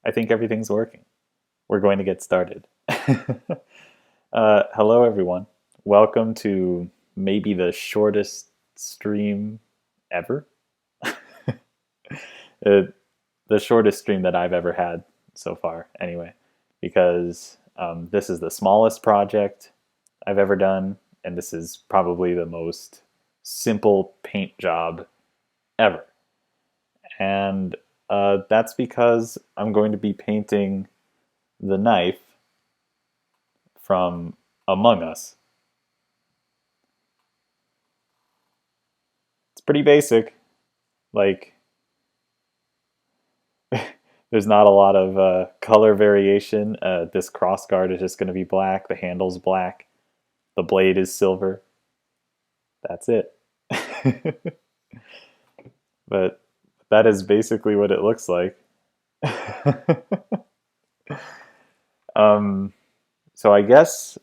I think everything's working. We're going to get started. Hello, everyone. Welcome to maybe the shortest stream ever. Uh, the shortest stream that I've ever had so far, anyway, because this is the smallest project I've ever done, and this is probably the most simple paint job ever. And that's because I'm going to be painting the knife from Among Us. It's pretty basic. Like, there's not a lot of color variation. This crossguard is just going to be black. The handle's black. The blade is silver. That's it. But that is basically what it looks like. So I guess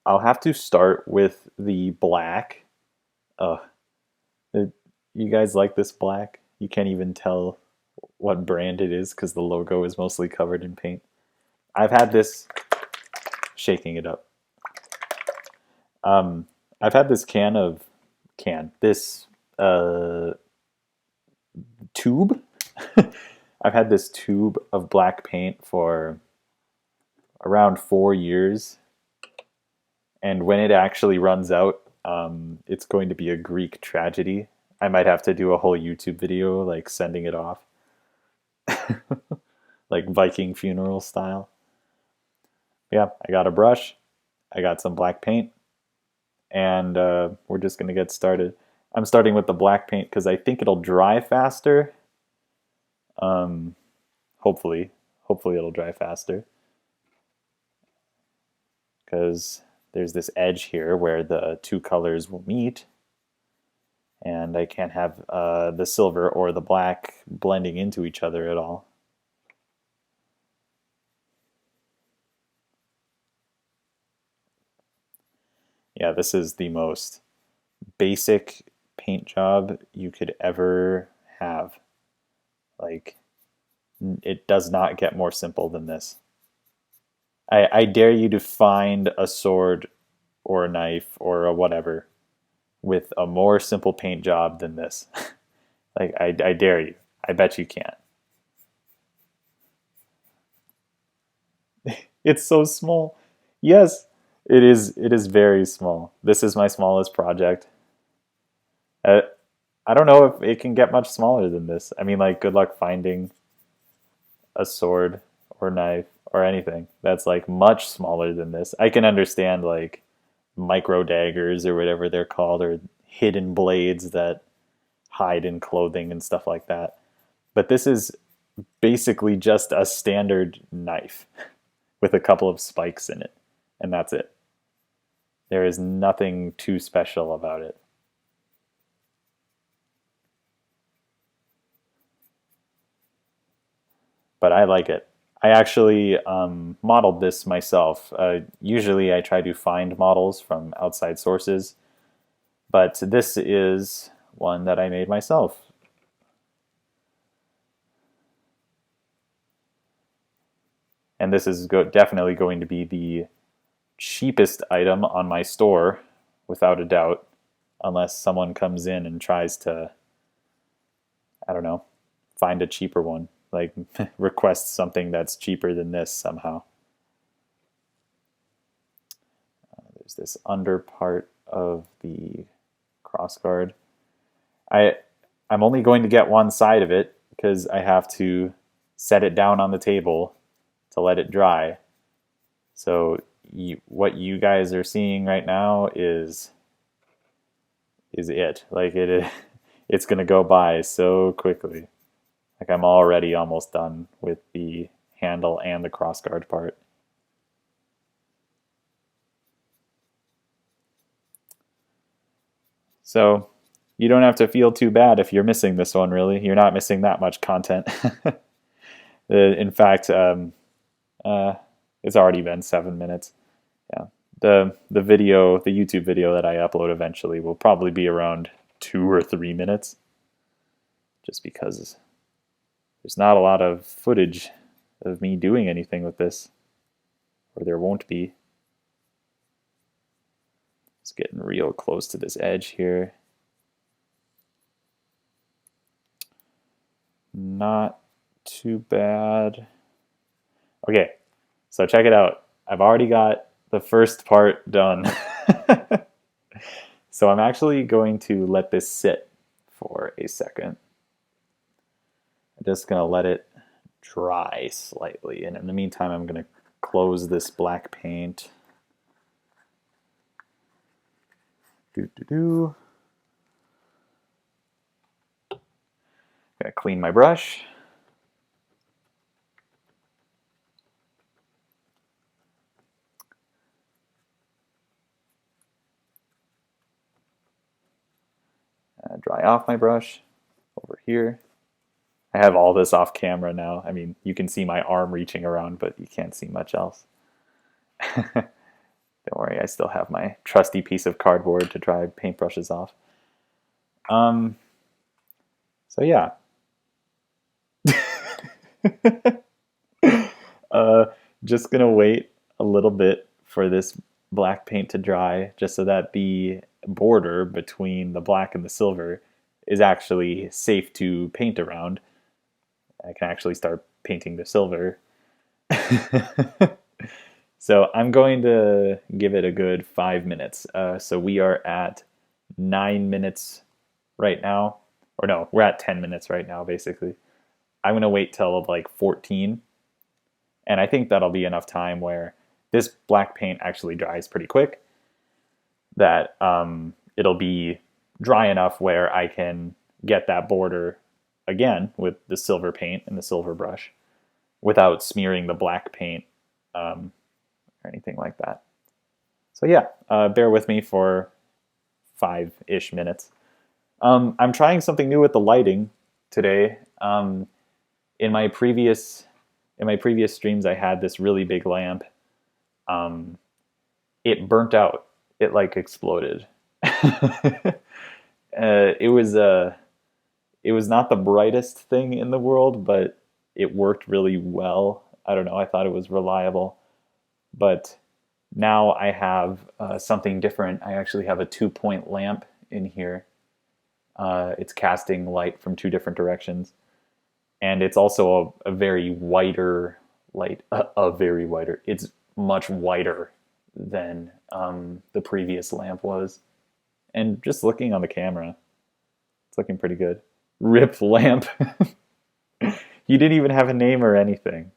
I'll have to start with the black. Uh, you guys like this black? You can't even tell what brand it is because the logo is mostly covered in paint. I've had this, shaking it up. I've had this this tube. I've had this tube of black paint for around 4 years, and when it actually runs out, it's going to be a Greek tragedy. I might have to do a whole YouTube video like sending it off, like Viking funeral style. Yeah, I got a brush, I got some black paint, and we're just gonna get started. I'm starting with the black paint because I think it'll dry faster. Hopefully it'll dry faster, because there's this edge here where the two colors will meet, and I can't have the silver or the black blending into each other at all. Yeah, this is the most basic paint job you could ever have. Like, it does not get more simple than this. I dare you to find a sword or a knife or a whatever with a more simple paint job than this. Like, I dare you. I bet you can't. It's so small. Yes, it is. It is very small. This is my smallest project. Uh, I don't know if it can get much smaller than this. I mean, like, good luck finding a sword or knife or anything that's like much smaller than this. I can understand like micro daggers or whatever they're called, or hidden blades that hide in clothing and stuff like that. But this is basically just a standard knife with a couple of spikes in it, and that's it. There is nothing too special about it. But I like it. I actually modeled this myself. Usually I try to find models from outside sources, but this is one that I made myself. And this is definitely going to be the cheapest item on my store, without a doubt, unless someone comes in and tries to, I don't know, find a cheaper one. Like, request something that's cheaper than this somehow. There's this under part of the crossguard. I'm only going to get one side of it because I have to set it down on the table to let it dry. So what you guys are seeing right now is it. Like, it's gonna go by so quickly. Like, I'm already almost done with the handle and the crossguard part. So you don't have to feel too bad if you're missing this one, really. You're not missing that much content. In fact, it's already been 7 minutes. Yeah, the YouTube video that I upload eventually will probably be around 2 or 3 minutes, just because there's not a lot of footage of me doing anything with this, or there won't be. It's getting real close to this edge here. Not too bad. Okay, so check it out. I've already got the first part done. So I'm actually going to let this sit for a second. I'm just going to let it dry slightly. And in the meantime, I'm going to close this black paint. Gonna clean my brush. Dry off my brush over here. I have all this off camera now. I mean, you can see my arm reaching around, but you can't see much else. Don't worry, I still have my trusty piece of cardboard to dry paintbrushes off. So yeah. Just gonna wait a little bit for this black paint to dry, just so that the border between the black and the silver is actually safe to paint around. I can actually start painting the silver. So I'm going to give it a good 5 minutes. So we are at 9 minutes right now. Or no, we're at 10 minutes right now, basically. I'm going to wait till like 14. And I think that'll be enough time where this black paint actually dries pretty quick. That it'll be dry enough where I can get that border again with the silver paint and the silver brush without smearing the black paint or anything like that. So yeah, bear with me for 5-ish minutes. I'm trying something new with the lighting today. In my previous streams, I had this really big lamp. It burnt out. It like exploded. It was not the brightest thing in the world, but it worked really well. I don't know. I thought it was reliable, but now I have something different. I actually have a 2-point lamp in here. It's casting light from 2 different directions. And it's also a very whiter light, very whiter. It's much whiter than the previous lamp was. And just looking on the camera, it's looking pretty good. Rip lamp. He didn't even have a name or anything.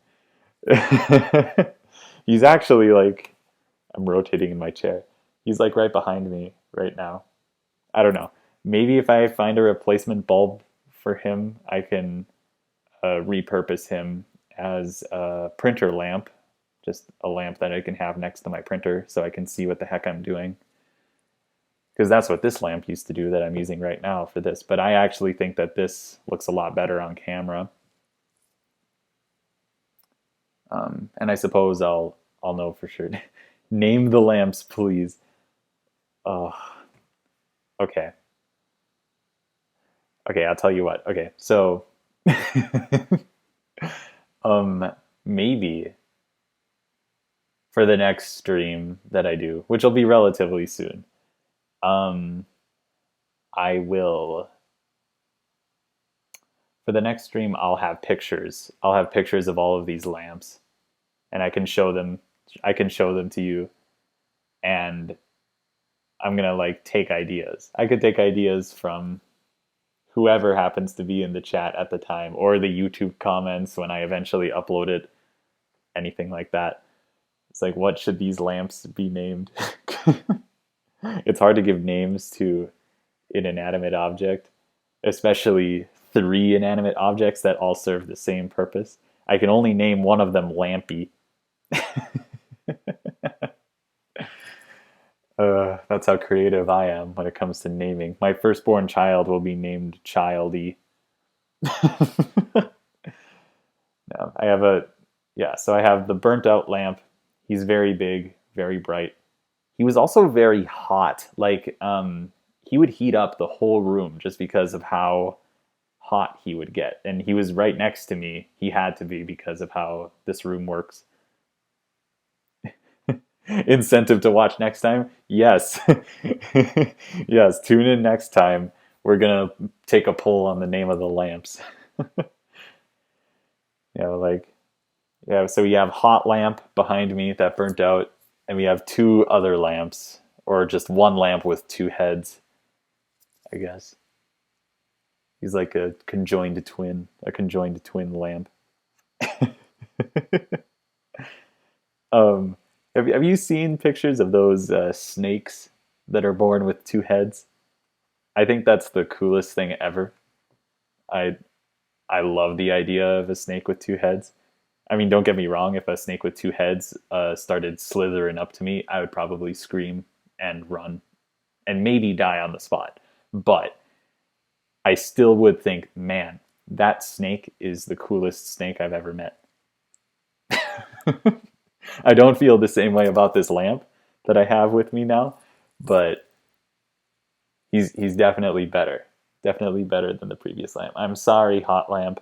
He's actually like, I'm rotating in my chair. He's like right behind me right now. I don't know. Maybe if I find a replacement bulb for him, I can repurpose him as a printer lamp, just a lamp that I can have next to my printer so I can see what the heck I'm doing. Because that's what this lamp used to do that I'm using right now for this. But I actually think that this looks a lot better on camera. And I suppose I'll know for sure. Name the lamps, please. Oh, okay. Okay, I'll tell you what. Okay, so maybe for the next stream that I do, which will be relatively soon, I will, for the next stream, I'll have pictures. I'll have pictures of all of these lamps, and I can show them to you, and I'm gonna like take ideas. I could take ideas from whoever happens to be in the chat at the time, or the YouTube comments when I eventually upload it, anything like that. It's like, what should these lamps be named? It's hard to give names to an inanimate object, especially 3 inanimate objects that all serve the same purpose. I can only name one of them Lampy. That's how creative I am when it comes to naming. My firstborn child will be named Childy. No, I have so I have the burnt out lamp. He's very big, very bright. He was also very hot. Like, he would heat up the whole room just because of how hot he would get. And he was right next to me. He had to be because of how this room works. Incentive to watch next time? Yes. Yes, tune in next time. We're going to take a poll on the name of the lamps. Like, yeah, so we have hot lamp behind me that burnt out, and we have two other lamps, or just one lamp with two heads, I guess. He's like a conjoined twin lamp. um, have you seen pictures of those snakes that are born with two heads? I think that's the coolest thing ever. I I love the idea of a snake with two heads. I mean, don't get me wrong. If a snake with two heads started slithering up to me, I would probably scream and run, and maybe die on the spot. But I still would think, man, that snake is the coolest snake I've ever met. I don't feel the same way about this lamp that I have with me now, but he's definitely better. Definitely better than the previous lamp. I'm sorry, hot lamp.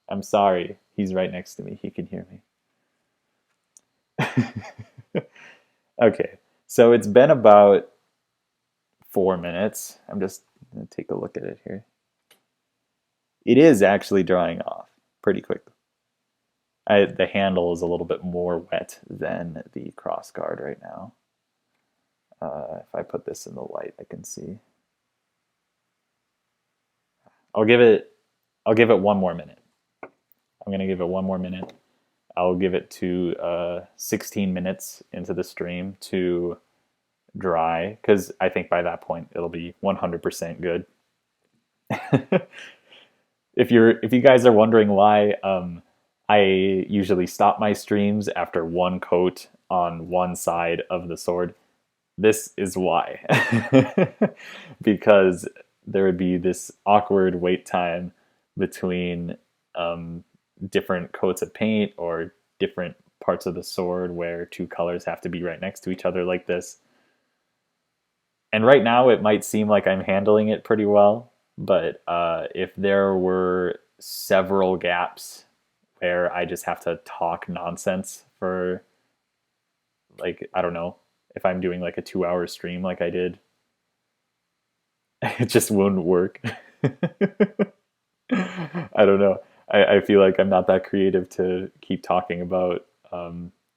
I'm sorry. He's right next to me. He can hear me. Okay, so it's been about 4 minutes. I'm just going to take a look at it here. It is actually drying off pretty quickly. The handle is a little bit more wet than the cross guard right now. If I put this in the light, I can see. I'll give it 1 more minute. I'm gonna give it 1 more minute. I'll give it to 16 minutes into the stream to dry, because I think by that point it'll be 100% good. If you guys are wondering why I usually stop my streams after one coat on one side of the sword, this is why. Because there would be this awkward wait time between different coats of paint or different parts of the sword where two colors have to be right next to each other like this. And right now it might seem like I'm handling it pretty well, but if there were several gaps where I just have to talk nonsense for, like, I don't know, if I'm doing like a 2-hour stream like I did, it just wouldn't work. I don't know. I feel like I'm not that creative to keep talking about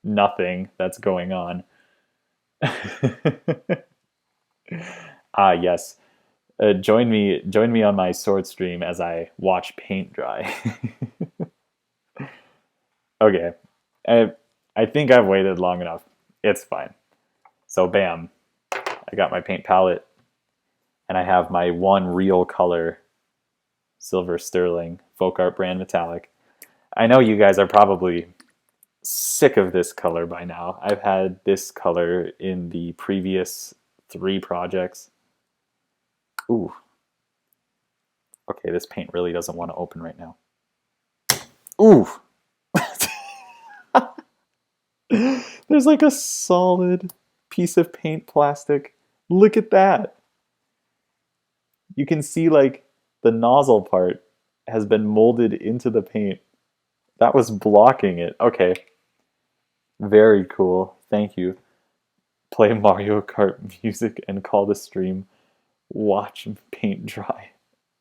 nothing that's going on. Yes. Join me on my sword stream as I watch paint dry. Okay. I think I've waited long enough. It's fine. So bam. I got my paint palette, and I have my one real color silver sterling folk art brand metallic. I know you guys are probably sick of this color by now. I've had this color in the previous 3 projects. Ooh. Okay, this paint really doesn't want to open right now. Ooh. There's like a solid piece of paint plastic. Look at that. You can see like the nozzle part has been molded into the paint. That was blocking it. Okay. Very cool. Thank you. Play Mario Kart music and call the stream. Watch paint dry.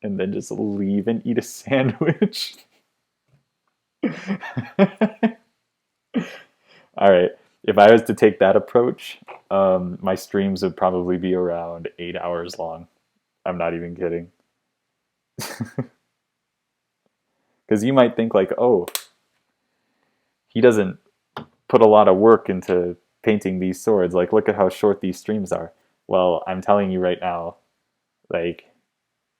And then just leave and eat a sandwich. All right. If I was to take that approach, my streams would probably be around 8 hours long. I'm not even kidding. Because you might think like, oh, he doesn't put a lot of work into painting these swords. Like, look at how short these streams are. Well, I'm telling you right now, like,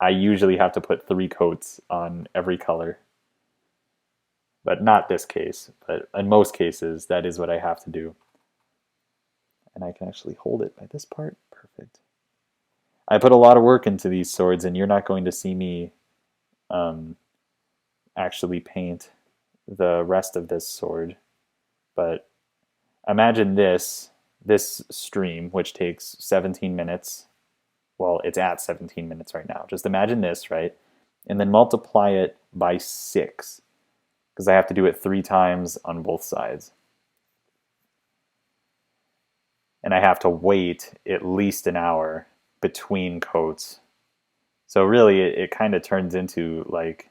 I usually have to put 3 coats on every color. But not this case. But in most cases, that is what I have to do. And I can actually hold it by this part. Perfect. I put a lot of work into these swords, and you're not going to see me actually paint the rest of this sword. But imagine this stream, which takes 17 minutes. Well, it's at 17 minutes right now. Just imagine this, right? and then multiply it by 6 because I have to do it 3 times on both sides. And I have to wait at least an hour between coats. So really it kind of turns into like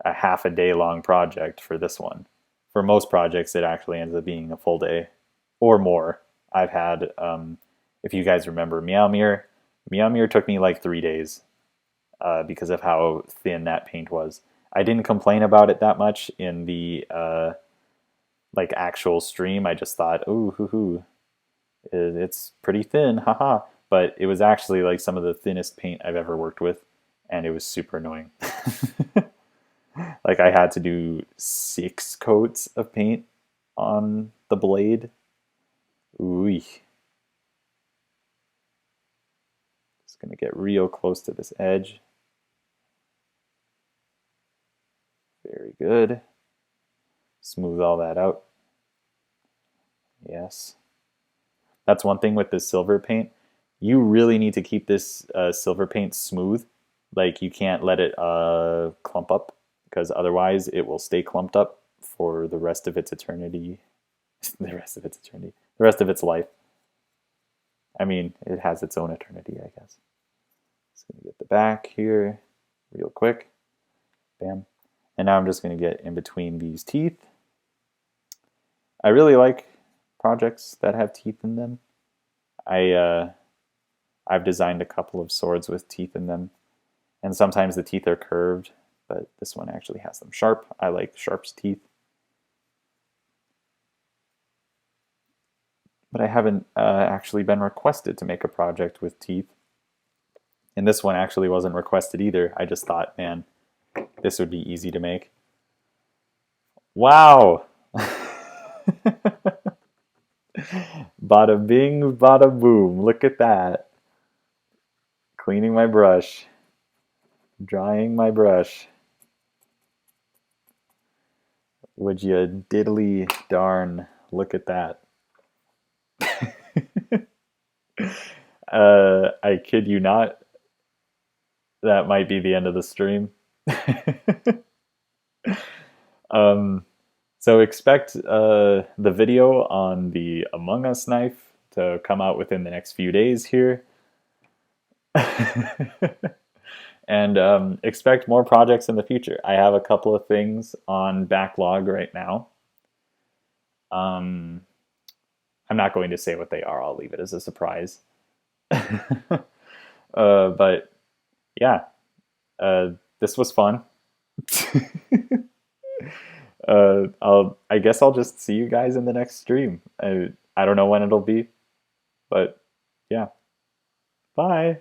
a half a day long project for this one. For most projects, it actually ends up being a full day or more. I've had, if you guys remember Meow Mirror took me like 3 days because of how thin that paint was. I didn't complain about it that much in the like actual stream. I just thought, ooh, hoo hoo, it's pretty thin, haha. But it was actually like some of the thinnest paint I've ever worked with, and it was super annoying. Like I had to do 6 coats of paint on the blade. Ooh. Just gonna get real close to this edge. Very good. Smooth all that out. Yes. That's one thing with this silver paint. You really need to keep this silver paint smooth. Like you can't let it clump up because otherwise it will stay clumped up for the rest of its eternity. The rest of its eternity. The rest of its life. I mean, it has its own eternity, I guess. Just gonna get the back here real quick. Bam. And now I'm just gonna get in between these teeth. I really like projects that have teeth in them. I've designed a couple of swords with teeth in them, and sometimes the teeth are curved, but this one actually has them sharp. I like Sharp's teeth. But I haven't actually been requested to make a project with teeth. And this one actually wasn't requested either. I just thought, man, this would be easy to make. Wow! Bada bing, bada boom. Look at that. Cleaning my brush. Drying my brush. Would you diddly darn look at that. I kid you not. That might be the end of the stream. So expect the video on the Among Us knife to come out within the next few days here. And expect more projects in the future. I have a couple of things on backlog right now. I'm not going to say what they are. I'll leave it as a surprise. But yeah, this was fun. I guess I'll just see you guys in the next stream. I don't know when it'll be, but yeah. Bye.